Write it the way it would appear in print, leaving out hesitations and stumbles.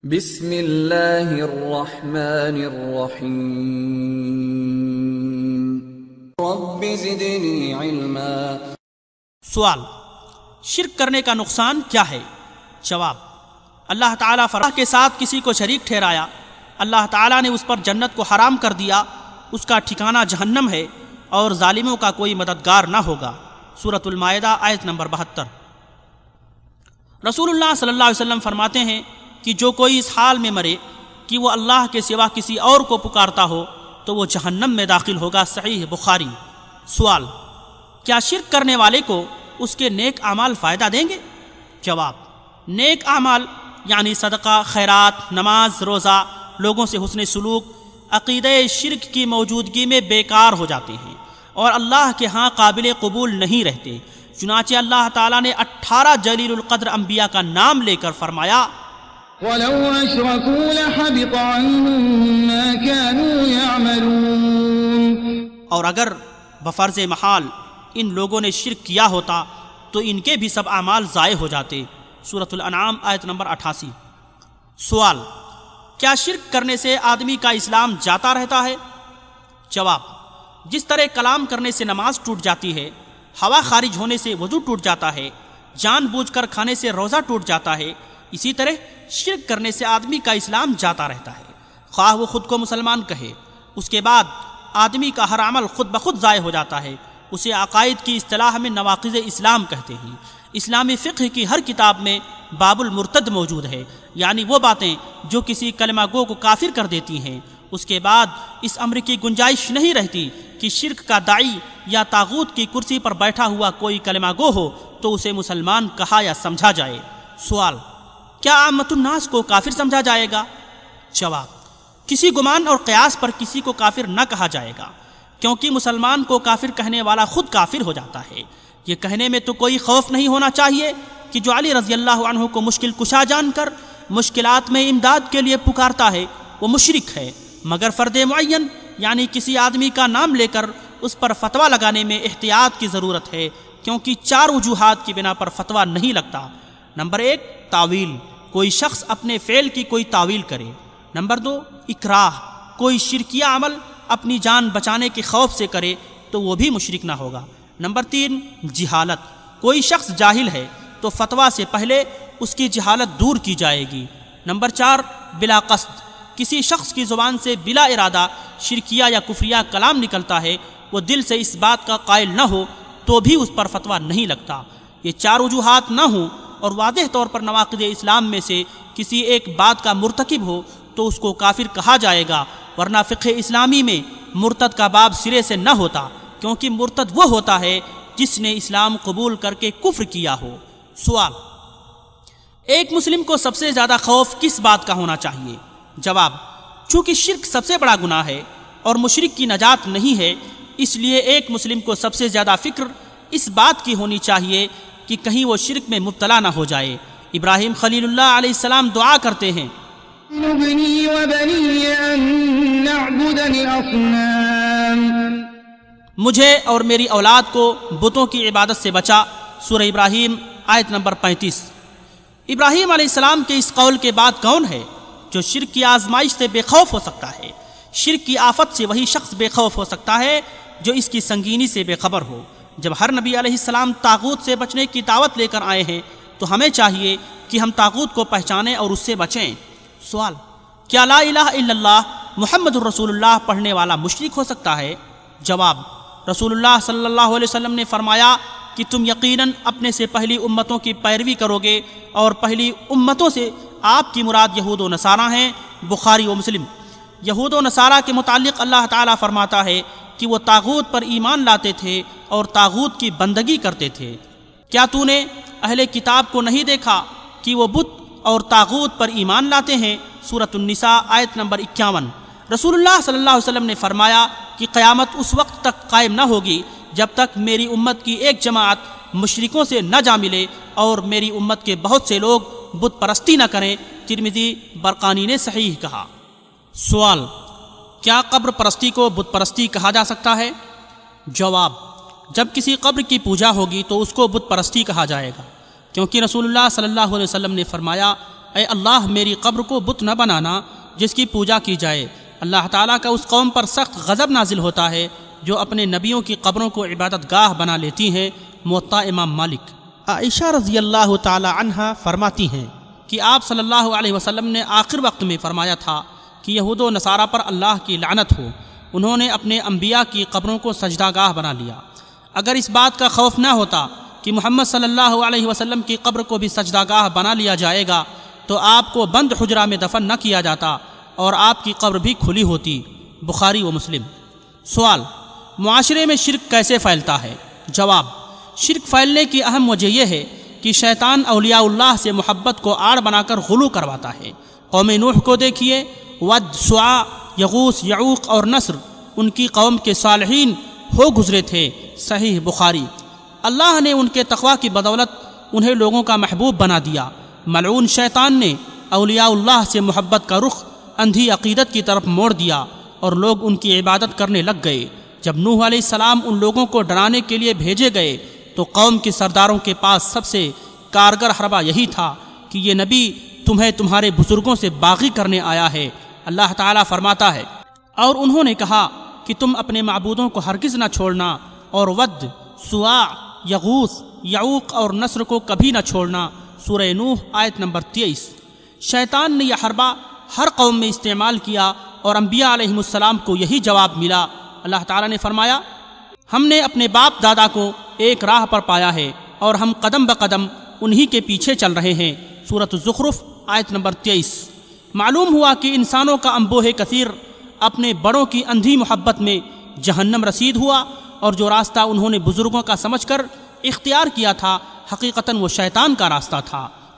بسم اللہ الرحمن الرحیم رب زدنی علما۔ سوال: شرک کرنے کا نقصان کیا ہے؟ جواب: اللہ تعالیٰ کے ساتھ کسی کو شریک ٹھہرایا، اللہ تعالیٰ نے اس پر جنت کو حرام کر دیا، اس کا ٹھکانہ جہنم ہے اور ظالموں کا کوئی مددگار نہ ہوگا۔ سورۃ المائدہ آیت نمبر 72۔ رسول اللہ صلی اللہ علیہ وسلم فرماتے ہیں کہ جو کوئی اس حال میں مرے کہ وہ اللہ کے سوا کسی اور کو پکارتا ہو تو وہ جہنم میں داخل ہوگا۔ صحیح بخاری۔ سوال: کیا شرک کرنے والے کو اس کے نیک اعمال فائدہ دیں گے؟ جواب: نیک اعمال یعنی صدقہ، خیرات، نماز، روزہ، لوگوں سے حسن سلوک عقیدہ شرک کی موجودگی میں بیکار ہو جاتے ہیں اور اللہ کے ہاں قابل قبول نہیں رہتے۔ چنانچہ اللہ تعالیٰ نے 18 جلیل القدر انبیاء کا نام لے کر فرمایا: وَلَوْ أَشْرَكُوا لَحَبِطَ عَنْهُمْ مَا كَانُوا يَعْمَلُونَ۔ اور اگر بفرض محال ان لوگوں نے شرک کیا ہوتا تو ان کے بھی سب اعمال ضائع ہو جاتے۔ سورۃ الانعام آیت نمبر 88۔ سوال: کیا شرک کرنے سے آدمی کا اسلام جاتا رہتا ہے؟ جواب: جس طرح کلام کرنے سے نماز ٹوٹ جاتی ہے، ہوا خارج ہونے سے وضو ٹوٹ جاتا ہے، جان بوجھ کر کھانے سے روزہ ٹوٹ جاتا ہے، اسی طرح شرک کرنے سے آدمی کا اسلام جاتا رہتا ہے، خواہ وہ خود کو مسلمان کہے۔ اس کے بعد آدمی کا ہر عمل خود بخود ضائع ہو جاتا ہے۔ اسے عقائد کی اصطلاح میں نواقض اسلام کہتے ہیں۔ اسلامی فقہ کی ہر کتاب میں باب المرتد موجود ہے، یعنی وہ باتیں جو کسی کلمہ گو کو کافر کر دیتی ہیں۔ اس کے بعد اس امر کی گنجائش نہیں رہتی کہ شرک کا داعی یا طاغوت کی کرسی پر بیٹھا ہوا کوئی کلمہ گو ہو تو اسے مسلمان کہا یا سمجھا جائے۔ سوال: کیا عامت الناس کو کافر سمجھا جائے گا؟ جواب: کسی گمان اور قیاس پر کسی کو کافر نہ کہا جائے گا، کیونکہ مسلمان کو کافر کہنے والا خود کافر ہو جاتا ہے۔ یہ کہنے میں تو کوئی خوف نہیں ہونا چاہیے کہ جو علی رضی اللہ عنہ کو مشکل کشا جان کر مشکلات میں امداد کے لیے پکارتا ہے وہ مشرک ہے، مگر فرد معین یعنی کسی آدمی کا نام لے کر اس پر فتویٰ لگانے میں احتیاط کی ضرورت ہے، کیونکہ 4 وجوہات کی بنا پر فتویٰ نہیں لگتا۔ نمبر 1، تعویل، کوئی شخص اپنے فعل کی کوئی تعویل کرے۔ نمبر 2، اکراہ، کوئی شرکیہ عمل اپنی جان بچانے کے خوف سے کرے تو وہ بھی مشرک نہ ہوگا۔ نمبر 3، جہالت، کوئی شخص جاہل ہے تو فتویٰ سے پہلے اس کی جہالت دور کی جائے گی۔ نمبر 4، بلا قصد، کسی شخص کی زبان سے بلا ارادہ شرکیہ یا کفریہ کلام نکلتا ہے، وہ دل سے اس بات کا قائل نہ ہو تو بھی اس پر فتویٰ نہیں لگتا۔ یہ 4 وجوہات نہ ہوں اور واضح طور پر نواقض اسلام میں سے کسی ایک بات کا مرتکب ہو تو اس کو کافر کہا جائے گا، ورنہ فقہ اسلامی میں مرتد کا باب سرے سے نہ ہوتا، کیونکہ مرتد وہ ہوتا ہے جس نے اسلام قبول کر کے کفر کیا ہو۔ سوال: ایک مسلم کو سب سے زیادہ خوف کس بات کا ہونا چاہیے؟ جواب: چونکہ شرک سب سے بڑا گناہ ہے اور مشرک کی نجات نہیں ہے، اس لیے ایک مسلم کو سب سے زیادہ فکر اس بات کی ہونی چاہیے کہ کہیں وہ شرک میں مبتلا نہ ہو جائے۔ ابراہیم خلیل اللہ علیہ السلام دعا کرتے ہیں: ابنی وبنی ان نعبد الاصنام۔ مجھے اور میری اولاد کو بتوں کی عبادت سے بچا۔ سورہ ابراہیم آیت نمبر 35۔ ابراہیم علیہ السلام کے اس قول کے بعد کون ہے جو شرک کی آزمائش سے بے خوف ہو سکتا ہے؟ شرک کی آفت سے وہی شخص بے خوف ہو سکتا ہے جو اس کی سنگینی سے بے خبر ہو۔ جب ہر نبی علیہ السلام طاغوت سے بچنے کی دعوت لے کر آئے ہیں تو ہمیں چاہیے کہ ہم طاغوت کو پہچانیں اور اس سے بچیں۔ سوال: کیا لا الہ الا اللہ محمد الرسول اللہ پڑھنے والا مشرک ہو سکتا ہے؟ جواب: رسول اللہ صلی اللہ علیہ وسلم نے فرمایا کہ تم یقیناً اپنے سے پہلی امتوں کی پیروی کرو گے اور پہلی امتوں سے آپ کی مراد یہود و نصارہ ہیں۔ بخاری و مسلم۔ یہود و نصارہ کے متعلق اللہ تعالیٰ فرماتا ہے کہ وہ طاغوت پر ایمان لاتے تھے اور طاغوت کی بندگی کرتے تھے۔ کیا تو نے اہل کتاب کو نہیں دیکھا کہ وہ بت اور طاغوت پر ایمان لاتے ہیں؟ سورۃ النساء آیت نمبر 51۔ رسول اللہ صلی اللہ علیہ وسلم نے فرمایا کہ قیامت اس وقت تک قائم نہ ہوگی جب تک میری امت کی ایک جماعت مشرکوں سے نہ جا ملے اور میری امت کے بہت سے لوگ بت پرستی نہ کریں۔ ترمذی برقانی نے صحیح کہا۔ سوال: کیا قبر پرستی کو بت پرستی کہا جا سکتا ہے؟ جواب: جب کسی قبر کی پوجا ہوگی تو اس کو بت پرستی کہا جائے گا، کیونکہ رسول اللہ صلی اللہ علیہ وسلم نے فرمایا: اے اللہ میری قبر کو بت نہ بنانا جس کی پوجا کی جائے۔ اللہ تعالیٰ کا اس قوم پر سخت غضب نازل ہوتا ہے جو اپنے نبیوں کی قبروں کو عبادت گاہ بنا لیتی ہیں۔ موطا امام مالک۔ عائشہ رضی اللہ تعالی عنہا فرماتی ہیں کہ آپ صلی اللہ علیہ وسلم نے آخر وقت میں فرمایا تھا کہ یہود و نصارہ پر اللہ کی لعنت ہو، انہوں نے اپنے انبیاء کی قبروں کو سجدہ گاہ بنا لیا۔ اگر اس بات کا خوف نہ ہوتا کہ محمد صلی اللہ علیہ وسلم کی قبر کو بھی سجدہ گاہ بنا لیا جائے گا تو آپ کو بند حجرہ میں دفن نہ کیا جاتا اور آپ کی قبر بھی کھلی ہوتی۔ بخاری و مسلم۔ سوال: معاشرے میں شرک کیسے پھیلتا ہے؟ جواب: شرک پھیلنے کی اہم وجہ یہ ہے کہ شیطان اولیاء اللہ سے محبت کو آڑ بنا کر غلو کرواتا ہے۔ قوم نوح کو دیکھیے، ود، سواع، یغوث، یعوق اور نصر ان کی قوم کے صالحین ہو گزرے تھے۔ صحیح بخاری۔ اللہ نے ان کے تقوی کی بدولت انہیں لوگوں کا محبوب بنا دیا۔ ملعون شیطان نے اولیاء اللہ سے محبت کا رخ اندھی عقیدت کی طرف موڑ دیا اور لوگ ان کی عبادت کرنے لگ گئے۔ جب نوح علیہ السلام ان لوگوں کو ڈرانے کے لیے بھیجے گئے تو قوم کے سرداروں کے پاس سب سے کارگر حربہ یہی تھا کہ یہ نبی تمہیں تمہارے بزرگوں سے باغی کرنے آیا ہے۔ اللہ تعالیٰ فرماتا ہے: اور انہوں نے کہا کہ تم اپنے معبودوں کو ہرگز نہ چھوڑنا اور ود، سواع، یغوث، یعوق اور نصر کو کبھی نہ چھوڑنا۔ سورہ نوح آیت نمبر 23۔ شیطان نے یہ حربہ ہر قوم میں استعمال کیا اور انبیاء علیہم السلام کو یہی جواب ملا۔ اللہ تعالیٰ نے فرمایا: ہم نے اپنے باپ دادا کو ایک راہ پر پایا ہے اور ہم قدم بقدم انہی کے پیچھے چل رہے ہیں۔ سورۃ الزخرف آیت نمبر 23۔ معلوم ہوا کہ انسانوں کا انبوہ کثیر اپنے بڑوں کی اندھی محبت میں جہنم رسید ہوا، اور جو راستہ انہوں نے بزرگوں کا سمجھ کر اختیار کیا تھا حقیقتاً وہ شیطان کا راستہ تھا۔